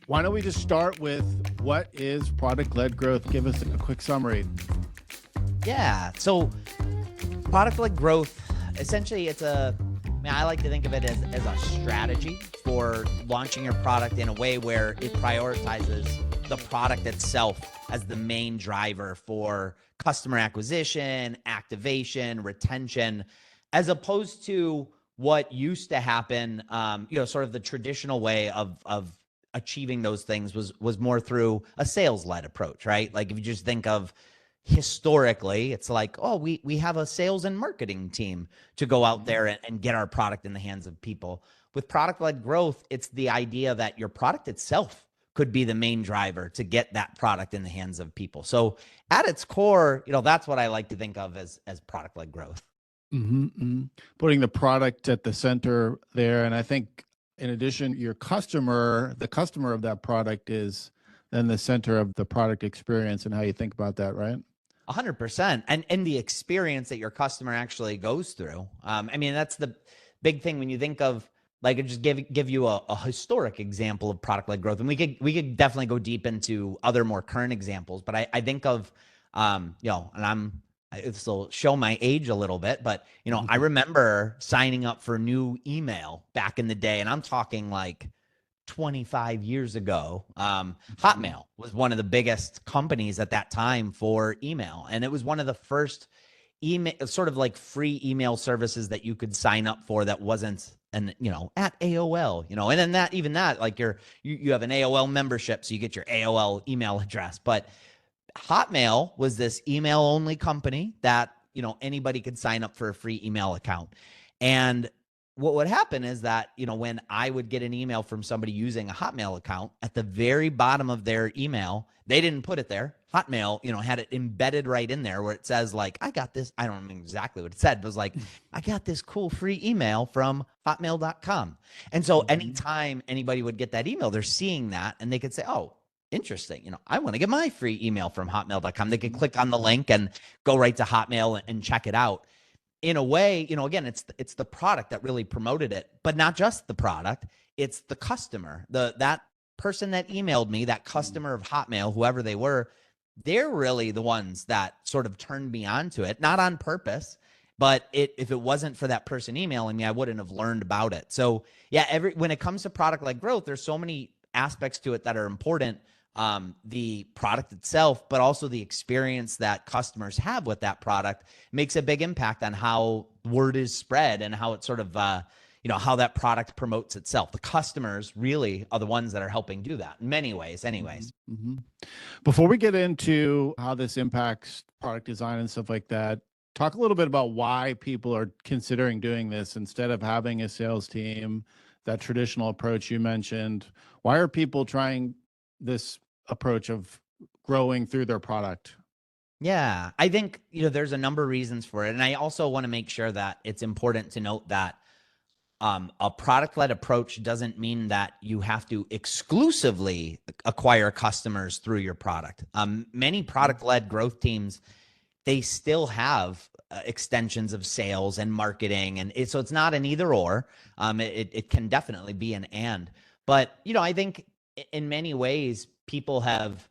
Why don't we just start with what is product-led growth? Give us a quick summary. Yeah. So product-led growth, essentially I like to think of it as a strategy for launching your product in a way where it prioritizes the product itself as the main driver for customer acquisition, activation, retention, as opposed to what used to happen, sort of the traditional way of achieving those things was more through a sales-led approach, right? Like if you just think of historically, it's like, oh, we have a sales and marketing team to go out there and get our product in the hands of people. With product-led growth, it's the idea that your product itself could be the main driver to get that product in the hands of people. So at its core, that's what I like to think of as product-led growth. Putting the product at the center there. And I think in addition, the customer of that product is then the center of the product experience and how you think about that, right? 100%. And the experience that your customer actually goes through. That's the big thing when you think of, like, just give you a historic example of product-led growth. And we could definitely go deep into other more current examples, but I think of, and this will show my age a little bit, but, I remember signing up for new email back in the day, and I'm talking like 25 years ago. Hotmail was one of the biggest companies at that time for email. And it was one of the first email, sort of like free email services that you could sign up for that wasn't at AOL, and then even that, like you have an AOL membership, so you get your AOL email address. But Hotmail was this email only company that, anybody could sign up for a free email account. And what would happen is that, when I would get an email from somebody using a Hotmail account, at the very bottom of their email, they didn't put it there. Hotmail, had it embedded right in there where it says, like, I got this. I don't remember exactly what it said, but it was like, I got this cool free email from hotmail.com. And so anytime anybody would get that email, they're seeing that and they could say, oh, interesting. I want to get my free email from hotmail.com. They could click on the link and go right to Hotmail and check it out. In a way, again, it's the product that really promoted it, but not just the product. It's the customer, that person that emailed me, that customer of Hotmail, whoever they were, they're really the ones that sort of turned me onto it, not on purpose, but if it wasn't for that person emailing me, I wouldn't have learned about it. So yeah, when it comes to product-led growth, there's so many aspects to it that are important. The product itself, but also the experience that customers have with that product makes a big impact on how word is spread and how it sort of, how that product promotes itself. The customers really are the ones that are helping do that in many ways anyways. Before we get into how this impacts product design and stuff like that, talk a little bit about why people are considering doing this instead of having a sales team, that traditional approach you mentioned. Why are people trying this approach of growing through their product? Yeah, I think, there's a number of reasons for it. And I also want to make sure that it's important to note that a product-led approach doesn't mean that you have to exclusively acquire customers through your product. Many product-led growth teams, they still have extensions of sales and marketing. And so it's not an either or. It can definitely be an and. But, I think in many ways, people have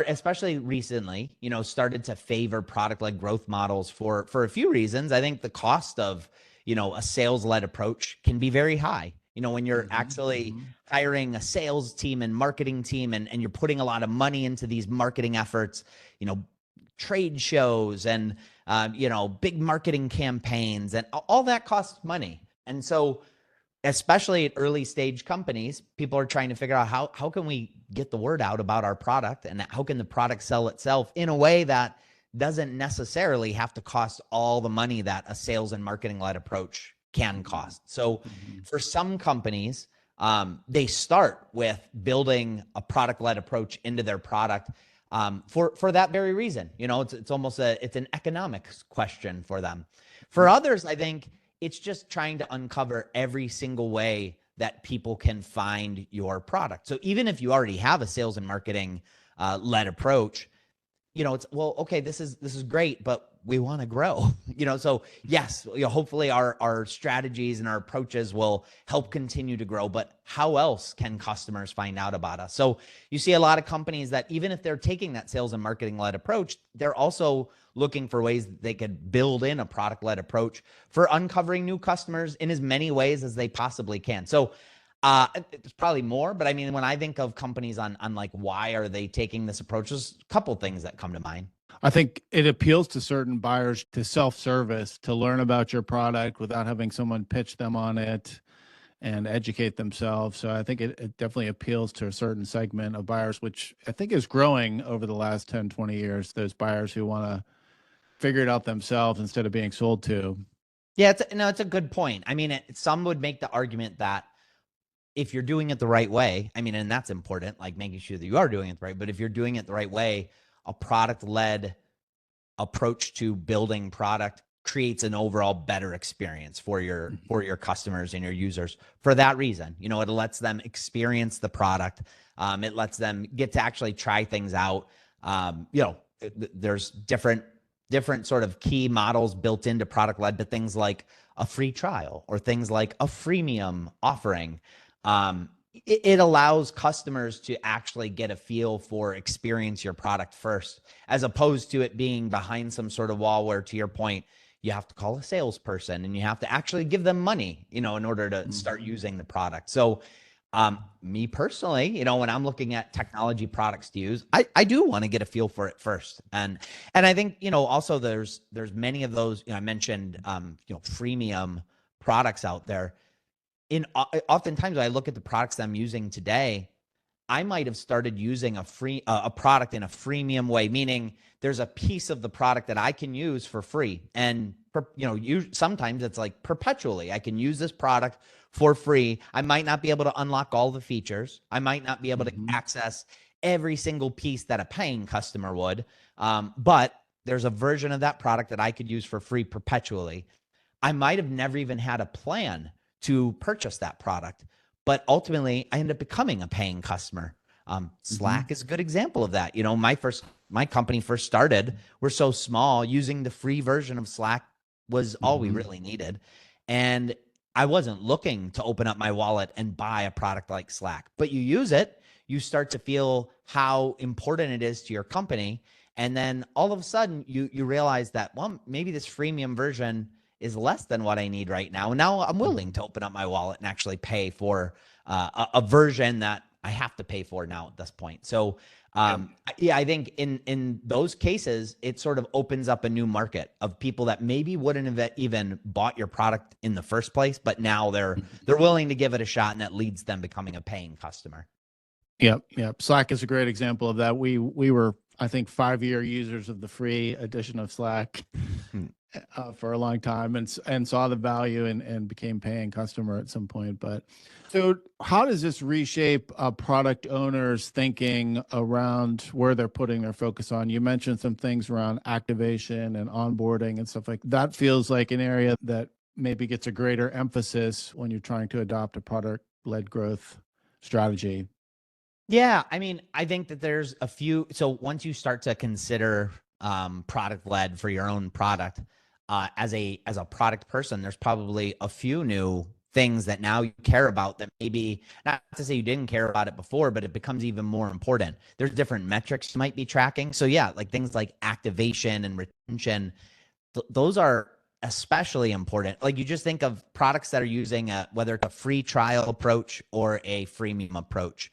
especially recently, started to favor product-led growth models for a few reasons. I think the cost of, a sales-led approach can be very high. When you're actually hiring a sales team and marketing team and you're putting a lot of money into these marketing efforts, trade shows and, big marketing campaigns and all that costs money. And so especially at early stage companies, people are trying to figure out how can we get the word out about our product and how can the product sell itself in a way that doesn't necessarily have to cost all the money that a sales and marketing led approach can cost. So for some companies, they start with building a product led approach into their product for that very reason. It's almost it's an economics question for them. For others, I think it's just trying to uncover every single way that people can find your product. So even if you already have a sales and marketing led approach, it's, well, okay, this is great, but we want to grow. So yes, hopefully our strategies and our approaches will help continue to grow, but how else can customers find out about us? So you see a lot of companies that even if they're taking that sales and marketing led approach, they're also looking for ways that they could build in a product led approach for uncovering new customers in as many ways as they possibly can. So it's probably more, but I mean, when I think of companies on like, why are they taking this approach? There's a couple things that come to mind. I think it appeals to certain buyers to self-service, to learn about your product without having someone pitch them on it and educate themselves. So I think it definitely appeals to a certain segment of buyers, which I think is growing over the last 10, 20 years. Those buyers who want to figure it out themselves instead of being sold to. Yeah, it's a good point. I mean, some would make the argument that if you're doing it the right way, I mean, and that's important, like making sure that you are doing it right. But if you're doing it the right way, a product-led approach to building product creates an overall better experience for your customers and your users. For that reason, it lets them experience the product. It lets them get to actually try things out. There's different sort of key models built into product-led, but things like a free trial or things like a freemium offering. It allows customers to actually get a feel for experience your product first, as opposed to it being behind some sort of wall where, to your point, you have to call a salesperson and you have to actually give them money, in order to start using the product. So me personally, when I'm looking at technology products to use, I do want to get a feel for it first. And I think, also there's many of those, I mentioned, freemium products out there. Oftentimes I look at the products that I'm using today, I might have started using a product in a freemium way, meaning there's a piece of the product that I can use for free. And sometimes it's like perpetually, I can use this product for free. I might not be able to unlock all the features. I might not be able to access every single piece that a paying customer would. But there's a version of that product that I could use for free perpetually. I might have never even had a plan to purchase that product, but ultimately I ended up becoming a paying customer. Slack is a good example of that. My company first started, we're so small, using the free version of Slack was all we really needed. And I wasn't looking to open up my wallet and buy a product like Slack, but you use it, you start to feel how important it is to your company. And then all of a sudden you realize that, well, maybe this freemium version is less than what I need right now. And now I'm willing to open up my wallet and actually pay for a version that I have to pay for now at this point. So I think in those cases, it sort of opens up a new market of people that maybe wouldn't have even bought your product in the first place, but now they're willing to give it a shot, and that leads them becoming a paying customer. Yep. Slack is a great example of that. We were, I think, 5-year users of the free edition of Slack for a long time, and saw the value and became paying customer at some point. But so how does this reshape product owners' thinking around where they're putting their focus on? You mentioned some things around activation and onboarding and stuff like that. Feels like an area that maybe gets a greater emphasis when you're trying to adopt a product-led growth strategy. Yeah, I mean, I think that there's a few. So once you start to consider product led for your own product, as a product person, there's probably a few new things that now you care about that maybe, not to say you didn't care about it before, but it becomes even more important. There's different metrics you might be tracking. So yeah, like things like activation and retention, those are especially important. Like you just think of products that are using whether it's a free trial approach or a freemium approach.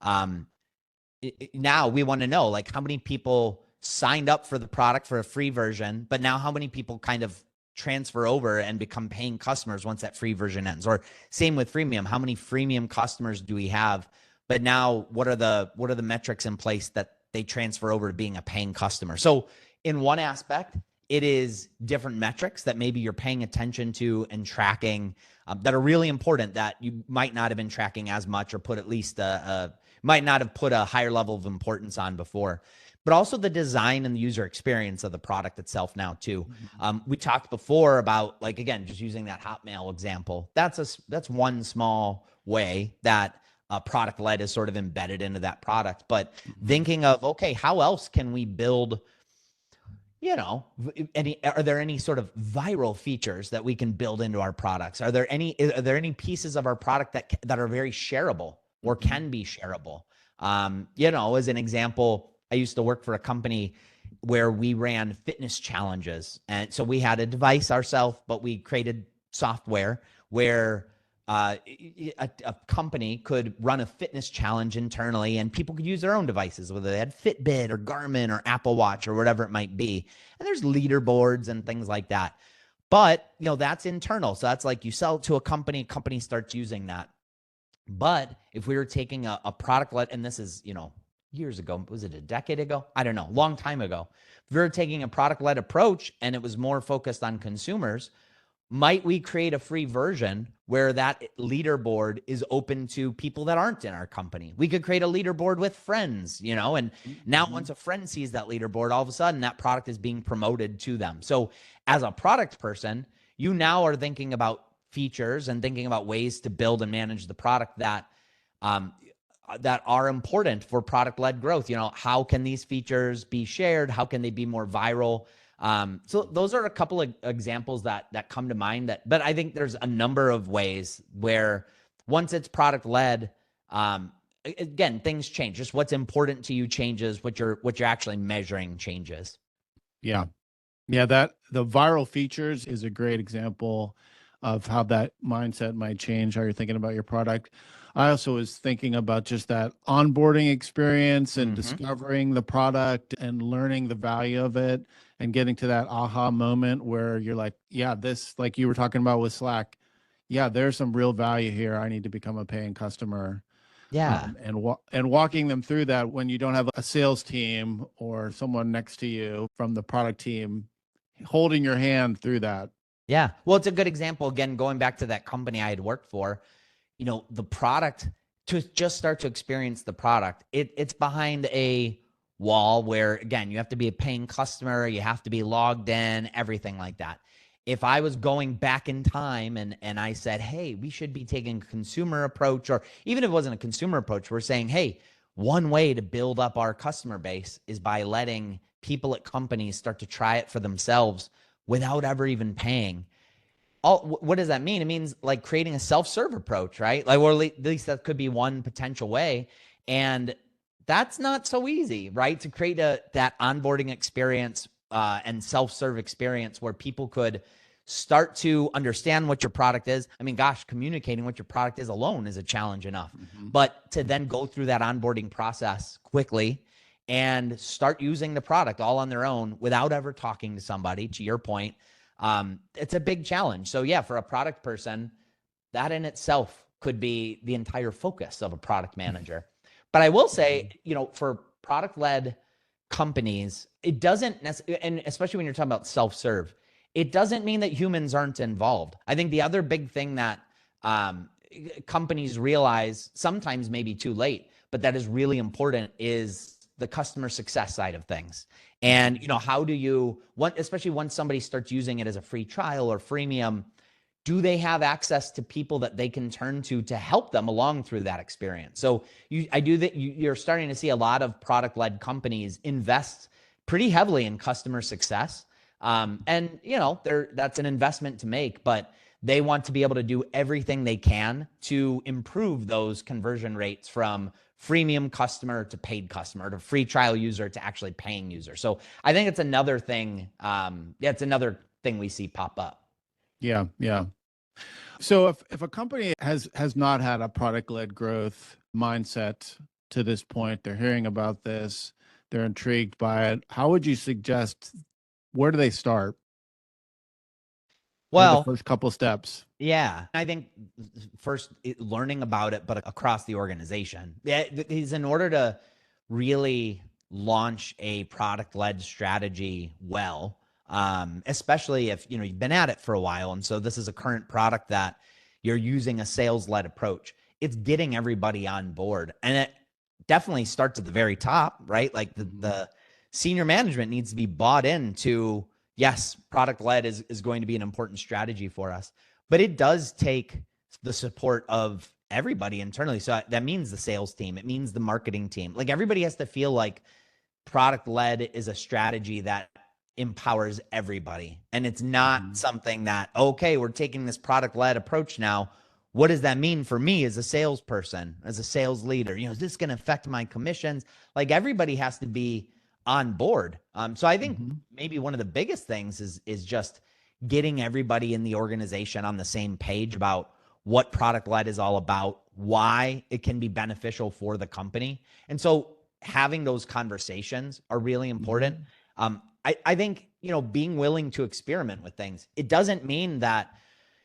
Now we want to know, like, how many people signed up for the product for a free version, but now how many people kind of transfer over and become paying customers once that free version ends? Or same with freemium, how many freemium customers do we have? But now what are the metrics in place that they transfer over to being a paying customer? So in one aspect, it is different metrics that maybe you're paying attention to and tracking that are really important that you might not have been tracking as much, or put at least might not have put a higher level of importance on before. But also the design and the user experience of the product itself now too. We talked before about, like, again, just using that Hotmail example. That's one small way that product led is sort of embedded into that product. But thinking of, okay, how else can we build are there any sort of viral features that we can build into our products? Are there any pieces of our product that are very shareable or can be shareable? As an example, I used to work for a company where we ran fitness challenges. And so we had a device ourselves, but we created software where a company could run a fitness challenge internally and people could use their own devices, whether they had Fitbit or Garmin or Apple Watch or whatever it might be. And there's leaderboards and things like that. But, that's internal. So that's like you sell it to a company starts using that. But if we were taking a product and this is, years ago, was it a decade ago? I don't know, long time ago. If we were taking a product-led approach and it was more focused on consumers, might we create a free version where that leaderboard is open to people that aren't in our company? We could create a leaderboard with friends, and now once a friend sees that leaderboard, all of a sudden that product is being promoted to them. So as a product person, you now are thinking about features and thinking about ways to build and manage the product that are important for product-led growth. How can these features be shared? How can they be more viral? So those are a couple of examples that come to mind. But I think there's a number of ways where once it's product-led, again, things change. Just what's important to you changes. What you're actually measuring changes. Yeah. That the viral features is a great example of how that mindset might change how you're thinking about your product. I also was thinking about just that onboarding experience and discovering the product and learning the value of it and getting to that aha moment where you're like, yeah, this, like you were talking about with Slack, yeah, there's some real value here. I need to become a paying customer. Yeah. And walking them through that when you don't have a sales team or someone next to you from the product team holding your hand through that. Yeah. Well, it's a good example. Again, going back to that company I had worked for, the product, to just start to experience the product, it's behind a wall where, again, you have to be a paying customer, you have to be logged in, everything like that. If I was going back in time and I said, hey, we should be taking a consumer approach, or even if it wasn't a consumer approach, we're saying, hey, one way to build up our customer base is by letting people at companies start to try it for themselves without ever even paying. What does that mean? It means like creating a self-serve approach, right? Like, or at least that could be one potential way. And that's not so easy, right? To create that onboarding experience and self-serve experience where people could start to understand what your product is. I mean, gosh, communicating what your product is alone is a challenge enough. But to then go through that onboarding process quickly and start using the product all on their own without ever talking to somebody, to your point, it's a big challenge. So yeah, for a product person, that in itself could be the entire focus of a product manager. But I will say, for product-led companies, it doesn't necessarily, and especially when you're talking about self-serve, it doesn't mean that humans aren't involved. I think the other big thing that companies realize, sometimes maybe too late, but that is really important, is the customer success side of things. And, how do you, especially once somebody starts using it as a free trial or freemium, do they have access to people that they can turn to help them along through that experience? So you're starting to see a lot of product-led companies invest pretty heavily in customer success. And, that's an investment to make, but they want to be able to do everything they can to improve those conversion rates from freemium customer to paid customer to free trial user to actually paying user. So I think it's another thing. It's another thing we see pop up. Yeah. So if a company has not had a product-led growth mindset to this point, they're hearing about this, they're intrigued by it, how would you suggest, where do they start? Well, the first couple steps. Yeah, I think first learning about it, but across the organization. Yeah, is in order to really launch a product-led strategy well, especially if you've been at it for a while, and so this is a current product that you're using a sales-led approach. It's getting everybody on board, and it definitely starts at the very top, right? Like the senior management needs to be bought into. Yes, product-led is going to be an important strategy for us, but it does take the support of everybody internally. So that means the sales team. It means the marketing team. Like, everybody has to feel like product-led is a strategy that empowers everybody. And it's not something that, okay, we're taking this product-led approach now. What does that mean for me as a salesperson, as a sales leader? Is this going to affect my commissions? Like, everybody has to be on board. So I think maybe one of the biggest things is just getting everybody in the organization on the same page about what product-led is all about, why it can be beneficial for the company. And so having those conversations are really important. I think, being willing to experiment with things, it doesn't mean that,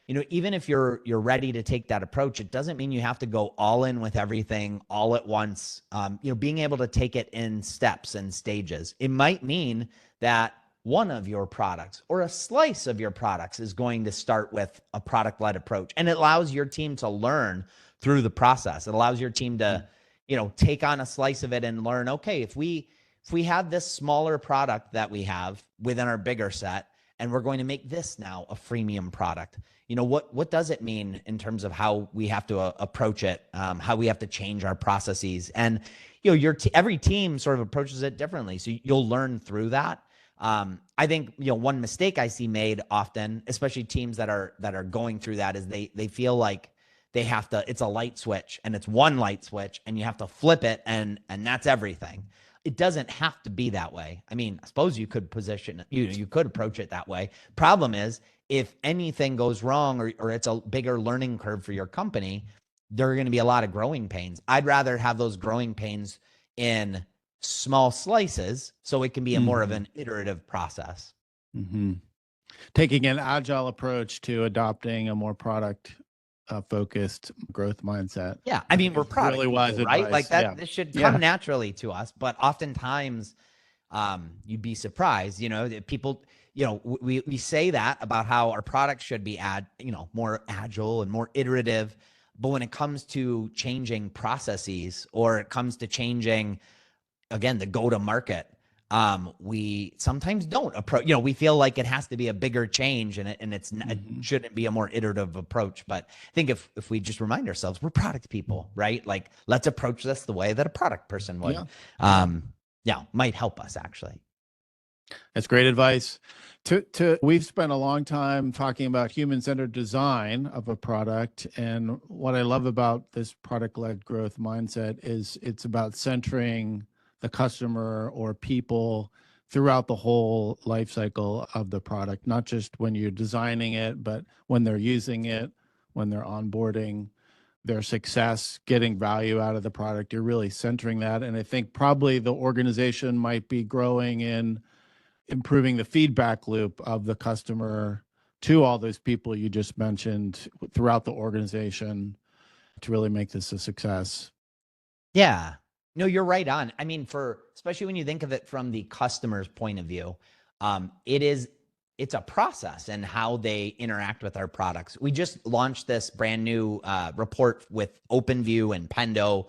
even if you're ready to take that approach, it doesn't mean you have to go all in with everything all at once. Being able to take it in steps and stages. It might mean that one of your products or a slice of your products is going to start with a product-led approach, and it allows your team to learn through the process. It allows your team to, take on a slice of it and learn, okay, if we have this smaller product that we have within our bigger set, and we're going to make this now a freemium product, what does it mean in terms of how we have to approach it, how we have to change our processes? And, every team sort of approaches it differently. So you'll learn through that. I think, one mistake I see made often, especially teams that are going through that, is they feel like they have to, it's a light switch, and it's one light switch, and you have to flip it, and that's everything. It doesn't have to be that way. I mean, I suppose you could you could approach it that way. Problem is, if anything goes wrong, or it's a bigger learning curve for your company, there are going to be a lot of growing pains. I'd rather have those growing pains in small slices, so it can be a more of an iterative process. Taking an agile approach to adopting a more product focused growth mindset. Yeah, I mean, we're product really wise people, right? advice. Like that, this should come naturally to us. But oftentimes, you'd be surprised. People, we say that about how our products should be more agile and more iterative. But when it comes to changing processes, or it comes to changing, again, the go-to-market, we sometimes don't approach, we feel like it has to be a bigger change, and it shouldn't be a more iterative approach. But I think if we just remind ourselves, we're product people, right? Like, let's approach this the way that a product person would. Might help us, actually. That's great advice. We've spent a long time talking about human-centered design of a product. And what I love about this product-led growth mindset is it's about centering the customer or people throughout the whole life cycle of the product, not just when you're designing it, but when they're using it, when they're onboarding, their success, getting value out of the product. You're really centering that. And I think probably the organization might be growing in improving the feedback loop of the customer to all those people you just mentioned throughout the organization to really make this a success. Yeah. No, you're right on. I mean, especially when you think of it from the customer's point of view, it's a process and how they interact with our products. We just launched this brand new report with OpenView and Pendo.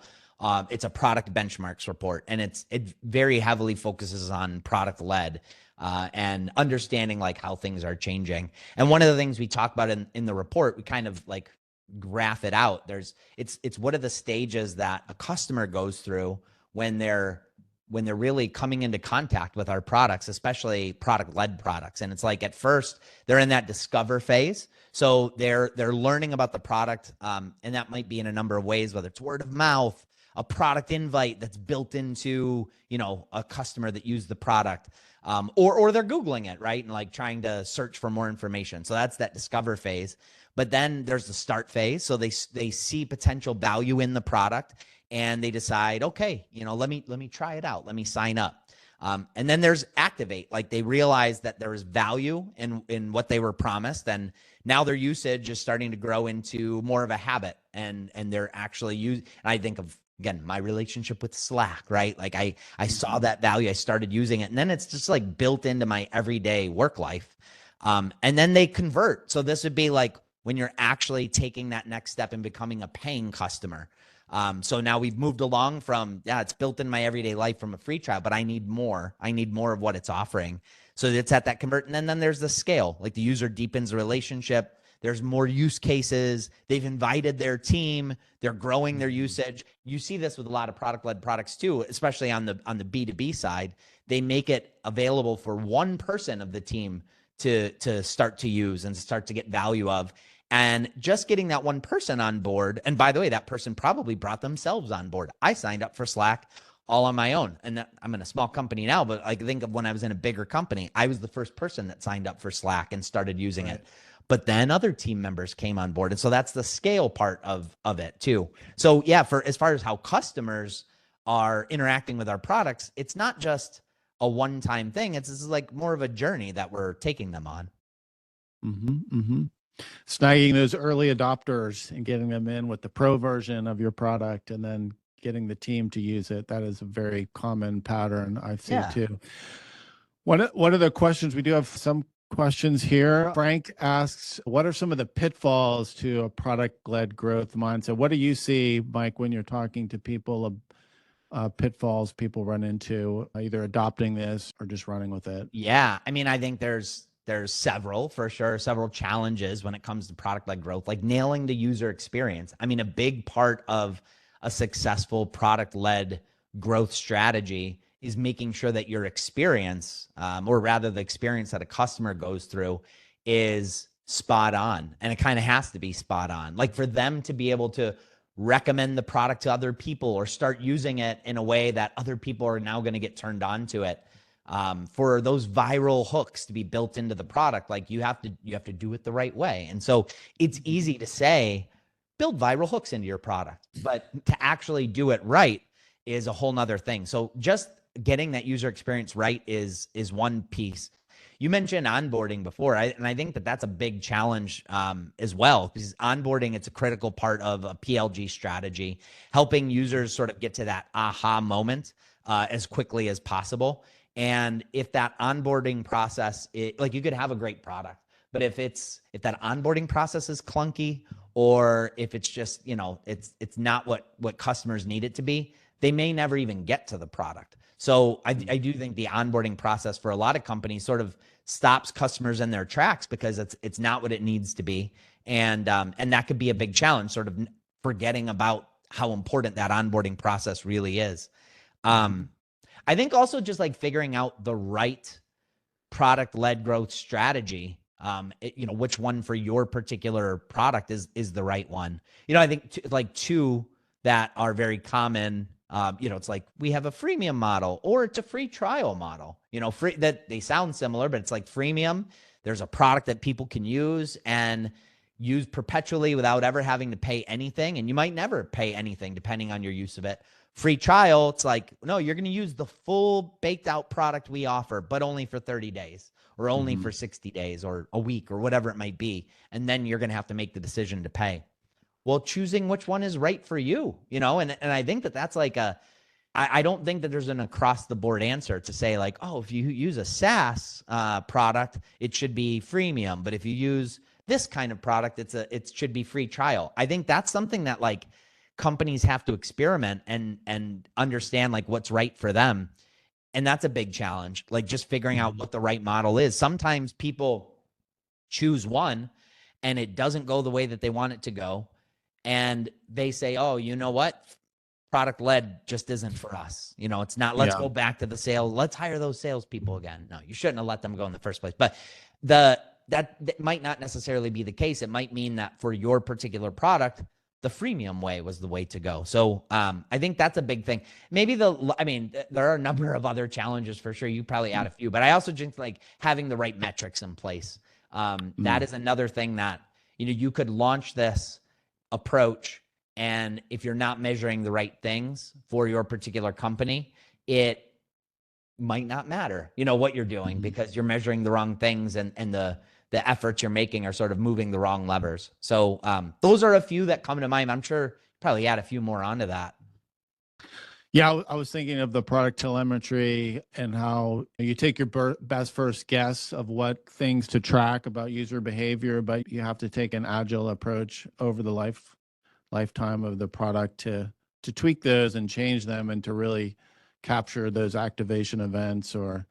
It's a product benchmarks report, and it very heavily focuses on product led and understanding like how things are changing. And one of the things we talk about in the report, we kind of like graph it out. It's what are the stages that a customer goes through when they're really coming into contact with our products, especially product-led products. And it's like, at first they're in that discover phase. So they're learning about the product. And that might be in a number of ways, whether it's word of mouth, a product invite that's built into, a customer that used the product, or they're Googling it, right? And like trying to search for more information. So that's that discover phase. But then there's the start phase. So they see potential value in the product, and they decide, okay, let me try it out. Let me sign up. And then there's activate. Like, they realize that there is value in what they were promised, and now their usage is starting to grow into more of a habit, and they're actually I think of, again, my relationship with Slack, right? Like I saw that value, I started using it, and then it's just like built into my everyday work life. And then they convert. So this would be like when you're actually taking that next step and becoming a paying customer. So now we've moved along from, it's built in my everyday life from a free trial, but I need more. I need more of what it's offering. So it's at that convert. And then there's the scale, like the user deepens the relationship. There's more use cases. They've invited their team. They're growing their usage. You see this with a lot of product-led products too, especially on the B2B side. They make it available for one person of the team to start to use and start to get value of. And just getting that one person on board, and by the way, that person probably brought themselves on board. I signed up for Slack all on my own. And I'm in a small company now, but I think of when I was in a bigger company, I was the first person that signed up for Slack and started using it. But then other team members came on board. And so that's the scale part of it too. So yeah, for as far as how customers are interacting with our products, it's not just a one-time thing. It's like more of a journey that we're taking them on. Snagging those early adopters and getting them in with the pro version of your product, and then getting the team to use it. That is a very common pattern I've seen too. One of the questions, we do have some questions here. Frank asks, what are some of the pitfalls to a product-led growth mindset? What do you see, Mike, when you're talking to people, pitfalls people run into either adopting this or just running with it? Yeah. I mean, I think there's several, for sure, several challenges when it comes to product-led growth, like nailing the user experience. I mean, a big part of a successful product-led growth strategy is making sure that your experience, or rather the experience that a customer goes through, is spot on. And it kind of has to be spot on. Like for them to be able to recommend the product to other people or start using it in a way that other people are now going to get turned on to it. For those viral hooks to be built into the product, like you have to do it the right way. And so it's easy to say, build viral hooks into your product, but to actually do it right is a whole nother thing. So just getting that user experience right is one piece. You mentioned onboarding before, and I think that that's a big challenge as well, because onboarding, it's a critical part of a PLG strategy, helping users sort of get to that aha moment as quickly as possible. And if that onboarding process, like you could have a great product, but if that onboarding process is clunky, or if it's just, it's not what customers need it to be, they may never even get to the product. So I do think the onboarding process for a lot of companies sort of stops customers in their tracks because it's not what it needs to be. And that could be a big challenge, sort of forgetting about how important that onboarding process really is. I think also just like figuring out the right product-led growth strategy, which one for your particular product is the right one. I think two that are very common, it's like we have a freemium model or it's a free trial model, free, that they sound similar, but it's like freemium. There's a product that people can use and use perpetually without ever having to pay anything. And you might never pay anything depending on your use of it. Free trial, it's like, no, you're going to use the full baked out product we offer, but only for 30 days or only for 60 days or a week or whatever it might be. And then you're going to have to make the decision to pay. Well, choosing which one is right for you, and I think that that's like I don't think that there's an across the board answer to say like, oh, if you use a SaaS product, it should be freemium. But if you use this kind of product, it should be free trial. I think that's something that like companies have to experiment and understand like what's right for them. And that's a big challenge, like just figuring out what the right model is. Sometimes people choose one and it doesn't go the way that they want it to go. And they say, oh, you know what? Product led just isn't for us. It's not, let's go back to the sales. Let's hire those salespeople again. No, you shouldn't have let them go in the first place. But that might not necessarily be the case. It might mean that for your particular product, the freemium way was the way to go. So I think that's a big thing. Maybe there are a number of other challenges for sure. You probably add a few, but I also think like having the right metrics in place. That is another thing that, you could launch this approach, and if you're not measuring the right things for your particular company, it might not matter, what you're doing, because you're measuring the wrong things, and the efforts you're making are sort of moving the wrong levers. So those are a few that come to mind. I'm sure probably add a few more onto that. Yeah, I was thinking of the product telemetry and how you take your best first guess of what things to track about user behavior, but you have to take an agile approach over the lifetime of the product to tweak those and change them, and to really capture those activation events or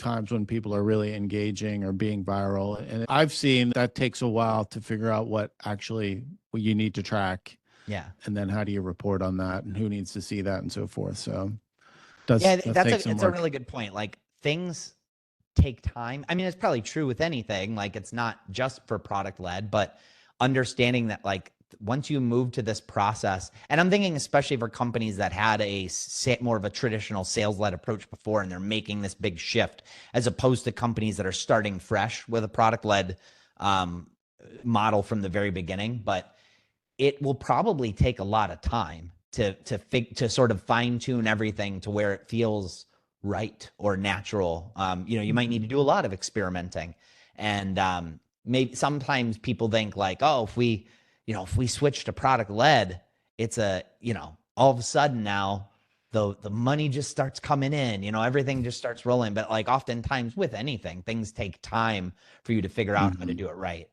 times when people are really engaging or being viral. And I've seen that takes a while to figure out what you need to track. Yeah. And then how do you report on that and who needs to see that and so forth. So Yeah, does take some it's a work. really good point. Like things take time. I mean, it's probably true with anything. Like it's not just for product led, but understanding that like once you move to this process, and I'm thinking especially for companies that had more of a traditional sales led approach before, and they're making this big shift, as opposed to companies that are starting fresh with a product led model from the very beginning. But it will probably take a lot of time to sort of fine tune everything to where it feels right or natural. You might need to do a lot of experimenting, and maybe sometimes people think like, oh, if we switch to product led, it's all of a sudden now the money just starts coming in, everything just starts rolling. But like oftentimes with anything, things take time for you to figure out how to do it right.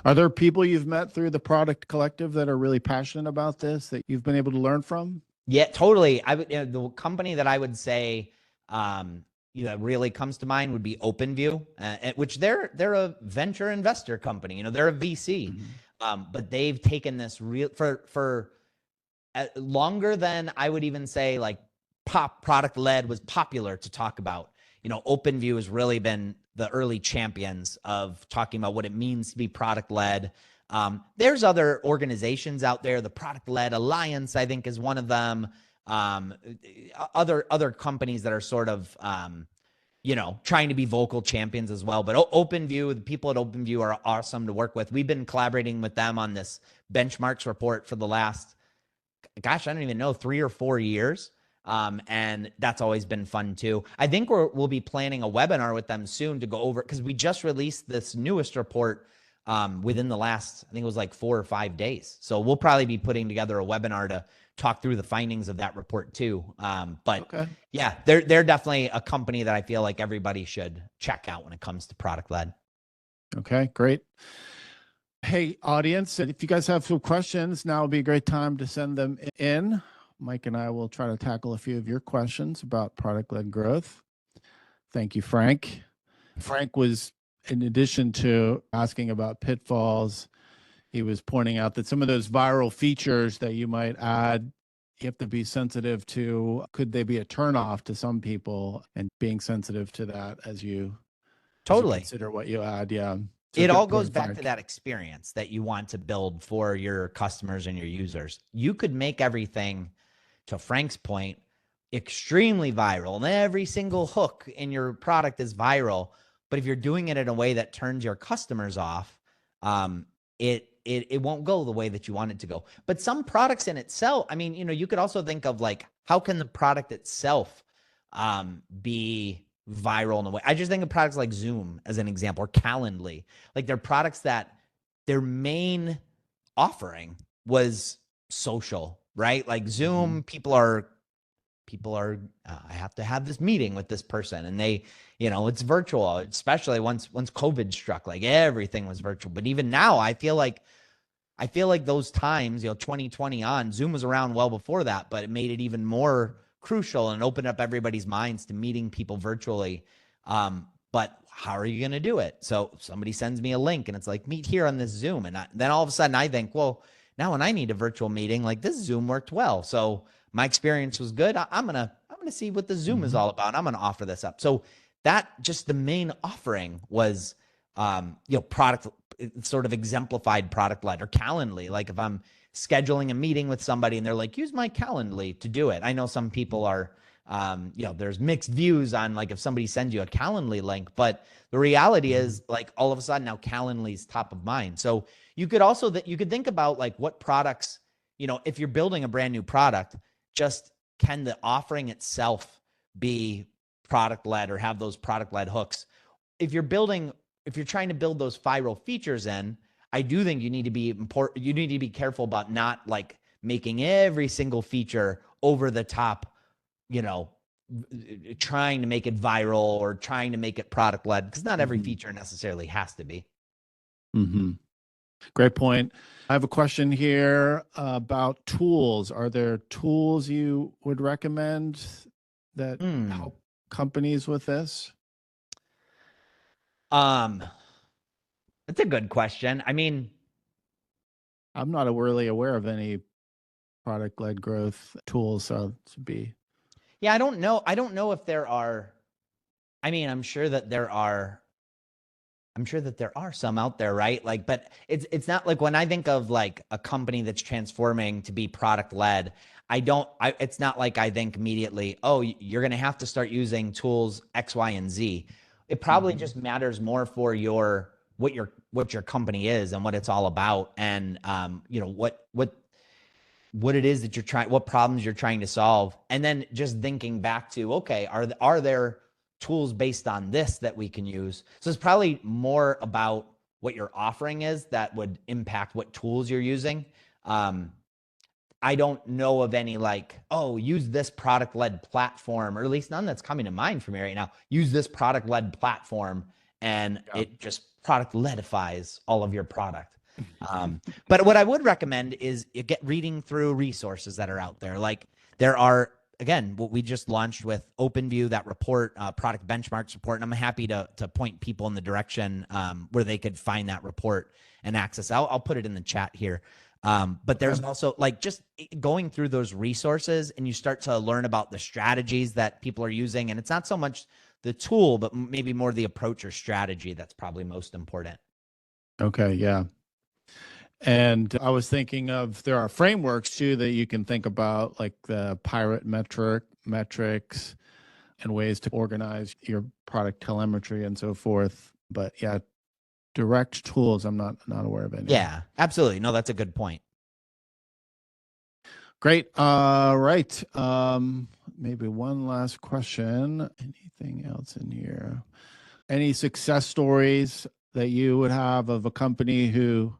Are there people you've met through the product collective that are really passionate about this that you've been able to learn from? Yeah, totally. The company that I would say that really comes to mind would be OpenView, which they're a venture investor company. They're a VC, but they've taken this real for longer than I would even say like product led was popular to talk about. OpenView has really been the early champions of talking about what it means to be product led. There's other organizations out there. The Product Led Alliance, I think, is one of them. Other companies that are sort of, trying to be vocal champions as well. But OpenView, the people at OpenView are awesome to work with. We've been collaborating with them on this benchmarks report for the last, I don't even know, 3 or 4 years. And that's always been fun too. I think we'll be planning a webinar with them soon to go over, because we just released this newest report within the last, I think it was like 4 or 5 days. So we'll probably be putting together a webinar to talk through the findings of that report too. But okay. Yeah, they're definitely a company that I feel like everybody should check out when it comes to product led. Okay, great. Hey, audience, if you guys have some questions, now would be a great time to send them in. Mike and I will try to tackle a few of your questions about product-led growth. Thank you, Frank. Frank was, in addition to asking about pitfalls, he was pointing out that some of those viral features that you might add, you have to be sensitive to. Could they be a turnoff to some people? And being sensitive to that as you consider what you add. Yeah. So it all goes back to that experience that you want to build for your customers and your users. You could make everything, to Frank's point, extremely viral, and every single hook in your product is viral. But if you're doing it in a way that turns your customers off, it won't go the way that you want it to go. But some products in itself, I mean, you could also think of like, how can the product itself be viral in a way? I just think of products like Zoom as an example, or Calendly. Like they're products that their main offering was social, right? Like Zoom, people are I have to have this meeting with this person, and they, it's virtual, especially once COVID struck, like everything was virtual. But even now, I feel like those times, 2020 on, Zoom was around well before that, but it made it even more crucial and opened up everybody's minds to meeting people virtually. But how are you going to do it? So somebody sends me a link and it's like, meet here on this Zoom. And then all of a sudden I think, well, now when I need a virtual meeting, like this Zoom worked well. So my experience was good. I'm going to see what the Zoom is all about. I'm going to offer this up. So that just the main offering was, product, sort of exemplified product led, or Calendly. Like if I'm scheduling a meeting with somebody and they're like, use my Calendly to do it. I know some people are, there's mixed views on like if somebody sends you a Calendly link, but the reality is like all of a sudden now Calendly is top of mind. So you could also, you could think about like what products, if you're building a brand new product, just can the offering itself be product led or have those product led hooks? If you're trying to build those viral features in, I do think you need to be careful about not like making every single feature over the top, trying to make it viral or trying to make it product led, because not every feature necessarily has to be. Great point. I have a question here about tools. Are there tools you would recommend that help companies with this? Um, that's a good question. I mean, I'm not really aware of any product-led growth tools, so to be. yeah, I don't know. I don't know if there are. I mean, I'm sure that there are. I'm sure that there are some out there, right? Like, but it's not like when I think of like a company that's transforming to be product led, it's not like I think immediately, oh, you're going to have to start using tools X, Y, and Z. It probably Mhm. just matters more for what your company is and what it's all about, and what it is that you're trying, what problems you're trying to solve, and then just thinking back to, okay, are there tools based on this that we can use? So it's probably more about what your offering is that would impact what tools you're using. Um, I don't know of any like, oh, use this product led platform, or at least none that's coming to mind for me right now. Use this product led platform and Yeah. it just product ledifies all of your product. But what I would recommend is you get reading through resources that are out there. Like there are, again, what we just launched with OpenView, that report, product benchmarks report. And I'm happy to point people in the direction where they could find that report and access. I'll put it in the chat here. But there's Okay. also like just going through those resources and you start to learn about the strategies that people are using. And it's not so much the tool, but maybe more the approach or strategy that's probably most important. Okay, yeah. And I was thinking of there are frameworks too that you can think about, like the pirate metrics and ways to organize your product telemetry and so forth. But yeah, direct tools, I'm not aware of any. Yeah, absolutely. No, that's a good point. Great. Right. Maybe one last question. Anything else in here? Any success stories that you would have of a company who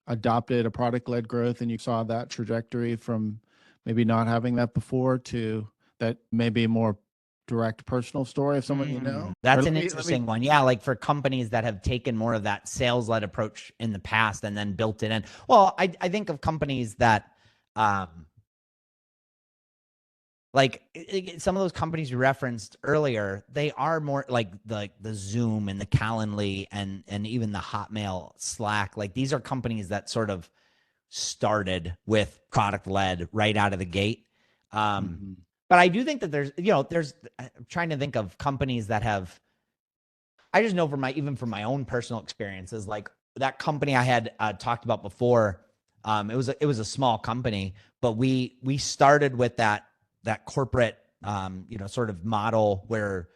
adopted a product-led growth and you saw that trajectory from maybe not having that before to that maybe more direct personal story of someone you know? Or That's an let me interesting one. Yeah, like for companies that have taken more of that sales-led approach in the past and then built it in. Well, I think of companies that um like some of those companies you referenced earlier, they are more like the Zoom and the Calendly and even the Hotmail, Slack. Like these are companies that sort of started with product led right out of the gate. Um, Mhm. but I do think that I'm trying to think of companies that have, I just know from even from my own personal experiences, like that company I had talked about before. It was a small company, but we started with that corporate sort of model where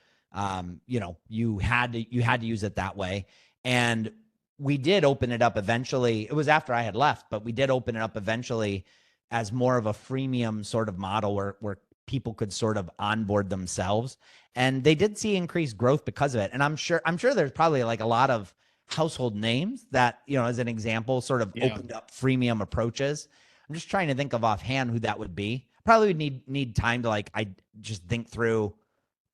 you had to use it that way, and we did open it up eventually. It was after I had left, but we did open it up eventually as more of a freemium sort of model where people could sort of onboard themselves, and they did see increased growth because of it. And I'm sure there's probably like a lot of household names that, as an example, sort of Yeah. opened up freemium approaches. I'm just trying to think of offhand who that would be. Probably would need time to like I just think through.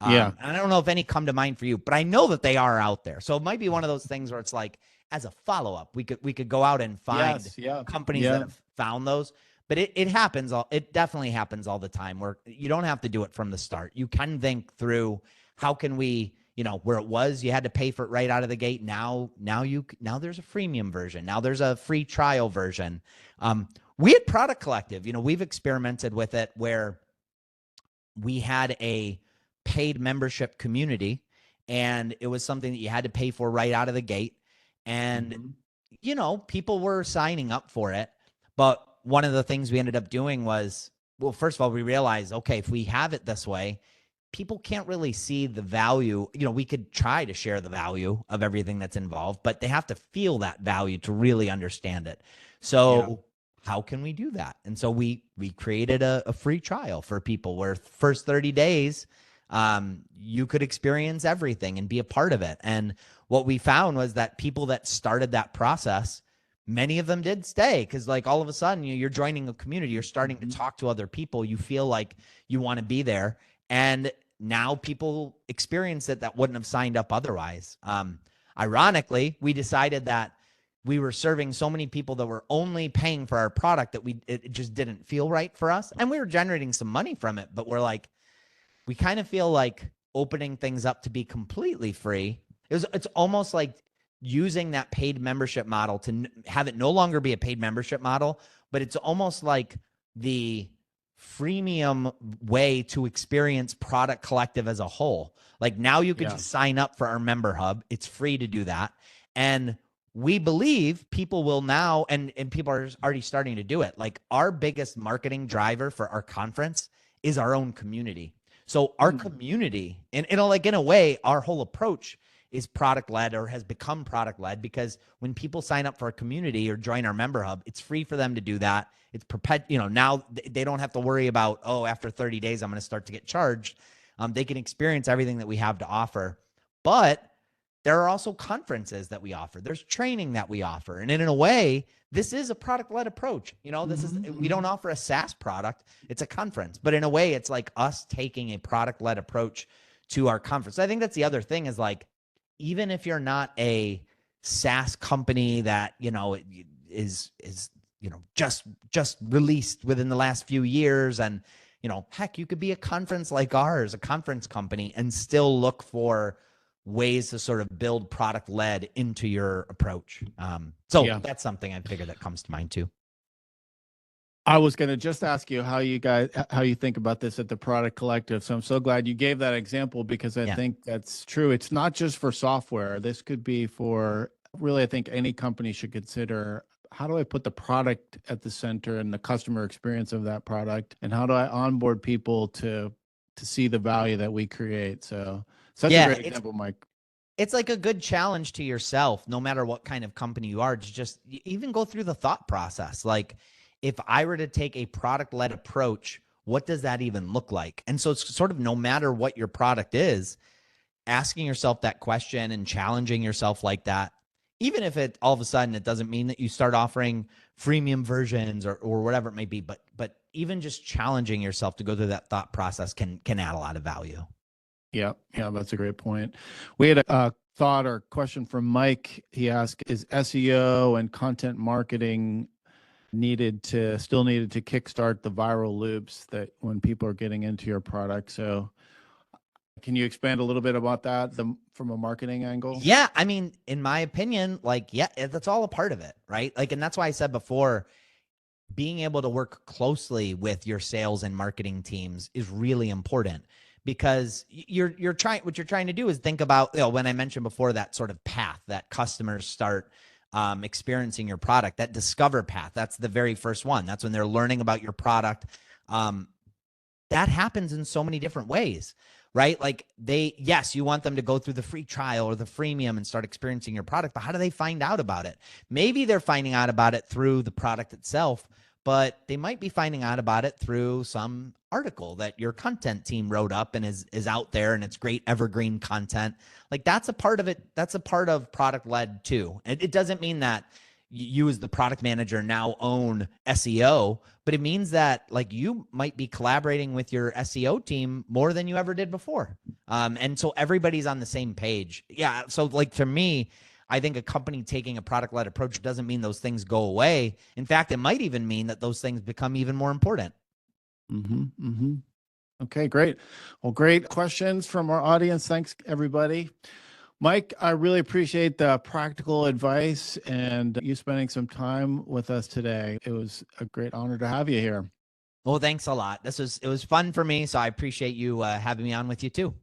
Yeah. And I don't know if any come to mind for you, but I know that they are out there. So it might be one of those things where it's like, as a follow up, we could go out and find Yes. Yeah. companies that Yeah. have found those. But it happens it definitely happens all the time, where you don't have to do it from the start. You can think through, how can we, where it was you had to pay for it right out of the gate. Now there's a freemium version. Now there's a free trial version. We at Product Collective, we've experimented with it where we had a paid membership community, and it was something that you had to pay for right out of the gate. And Mhm. people were signing up for it. But one of the things we ended up doing was, well, first of all, we realized, okay, if we have it this way, people can't really see the value. We could try to share the value of everything that's involved, but they have to feel that value to really understand it. Yeah. So how can we do that? And so we created a free trial for people where first 30 days, you could experience everything and be a part of it. And what we found was that people that started that process, many of them did stay, because like all of a sudden you're joining a community, you're starting to Mhm. talk to other people, you feel like you want to be there, and now people experience it that wouldn't have signed up otherwise. Ironically, we decided that we were serving so many people that were only paying for our product that it just didn't feel right for us, and we were generating some money from it, but we're like, we kind of feel like opening things up to be completely free. It's almost like using that paid membership model to have it no longer be a paid membership model, but it's almost like the freemium way to experience Product Collective as a whole. Like now you can just sign up for our member hub. It's free to do that. And we believe people will now, and people are already starting to do it. Like our biggest marketing driver for our conference is our own community. So our community, and like in a way, our whole approach is product led or has become product led, because when people sign up for a community or join our member hub, it's free for them to do that. It's now they don't have to worry about, oh, after 30 days, I'm going to start to get charged. They can experience everything that we have to offer. But there are also conferences that we offer. There's training that we offer. And in a way, this is a product-led approach. We don't offer a SaaS product. It's a conference. But in a way, it's like us taking a product-led approach to our conference. So I think that's the other thing is like, even if you're not a SaaS company that, is just released within the last few years, and, heck, you could be a conference like ours, a conference company, and still look for ways to sort of build product led into your approach. That's something I figured that comes to mind too. I was going to just ask you how you think about this at the Product Collective. So I'm so glad you gave that example, because I think that's true. It's not just for software. This could be for really, I think any company should consider, how do I put the product at the center and the customer experience of that product? And how do I onboard people to see the value that we create? So such a great example, Mike. It's like a good challenge to yourself, no matter what kind of company you are, to just even go through the thought process. Like, if I were to take a product-led approach, what does that even look like? And so it's sort of, no matter what your product is, asking yourself that question and challenging yourself like that, even if it all of a sudden it doesn't mean that you start offering freemium versions or whatever it may be, but even just challenging yourself to go through that thought process can add a lot of value. Yeah, that's a great point. We had a thought or question from Mike. He asked, is SEO and content marketing still needed to kickstart the viral loops that when people are getting into your product? So can you expand a little bit about that from a marketing angle? Yeah. I mean, in my opinion, that's all a part of it, right? Like, and that's why I said before, being able to work closely with your sales and marketing teams is really important, because what you're trying to do is think about, when I mentioned before, that sort of path that customers start experiencing your product, that discover path. That's the very first one. That's when they're learning about your product. That happens in so many different ways, right? Like you want them to go through the free trial or the freemium and start experiencing your product, but how do they find out about it? Maybe they're finding out about it through the product itself, but they might be finding out about it through some article that your content team wrote up and is out there, and it's great evergreen content. Like, that's a part of it. That's a part of product led too. And it doesn't mean that you as the product manager now own SEO, but it means that like you might be collaborating with your SEO team more than you ever did before. And so everybody's on the same page. Yeah. So like, to me, I think a company taking a product-led approach doesn't mean those things go away. In fact, it might even mean that those things become even more important. Okay, great. Well, great questions from our audience. Thanks, everybody. Mike, I really appreciate the practical advice and you spending some time with us today. It was a great honor to have you here. Well, thanks a lot. It was fun for me, so I appreciate you having me on with you too.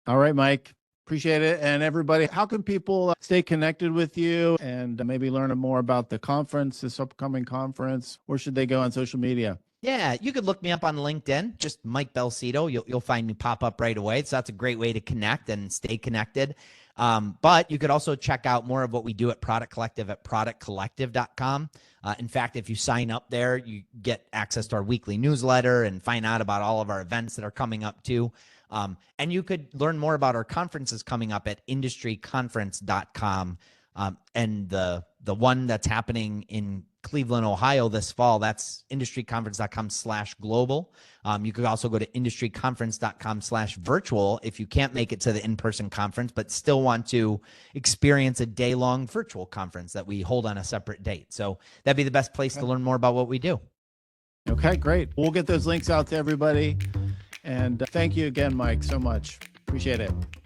All right, Mike. Appreciate it. And everybody, how can people stay connected with you and maybe learn more about the conference, this upcoming conference? Where should they go on social media? Yeah, you could look me up on LinkedIn, just Mike Belsito. You'll find me pop up right away. So that's a great way to connect and stay connected. But you could also check out more of what we do at Product Collective at productcollective.com. In fact, if you sign up there, you get access to our weekly newsletter and find out about all of our events that are coming up too. And you could learn more about our conferences coming up at industryconference.com. And the one that's happening in Cleveland, Ohio this fall, that's industryconference.com/global. You could also go to industryconference.com/virtual if you can't make it to the in-person conference, but still want to experience a day-long virtual conference that we hold on a separate date. So that'd be the best place to learn more about what we do. Okay, great. We'll get those links out to everybody. And thank you again, Mike, so much. Appreciate it.